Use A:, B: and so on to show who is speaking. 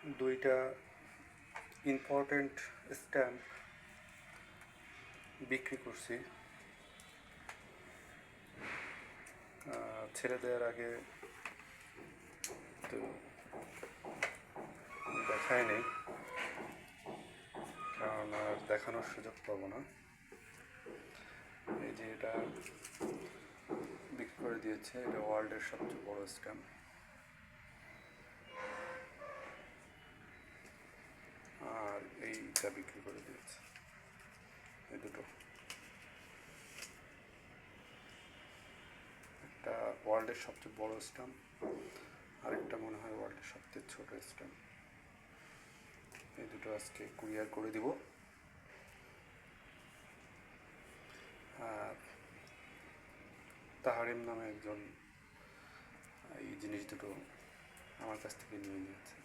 A: দুইটা important stamp বিক্রি করছি। ছেড়ে দেওয়ার আগে তো দেখায় নেই, কারণ আর দেখানোর সুযোগ পাবো না। এই যে এটা বিক্রি করে দিয়েছে, এটা ওয়ার্ল্ডের সবচেয়ে বড় স্ট্যাম্প। আর এইটা বিক্রি করে দিয়েছে, এই দুটো। একটা ওয়ার্ল্ডের সবচেয়ে বড় স্ট্যাম্প, আরেকটা মনে হয় ওয়ার্ল্ডের সবচেয়ে ছোট স্ট্যাম্প। এই দুটো আজকে কুরিয়ার করে দিব। আর তাহারিম নামে একজন এই জিনিস দুটো আমার কাছ থেকে নিয়ে নিয়েছে।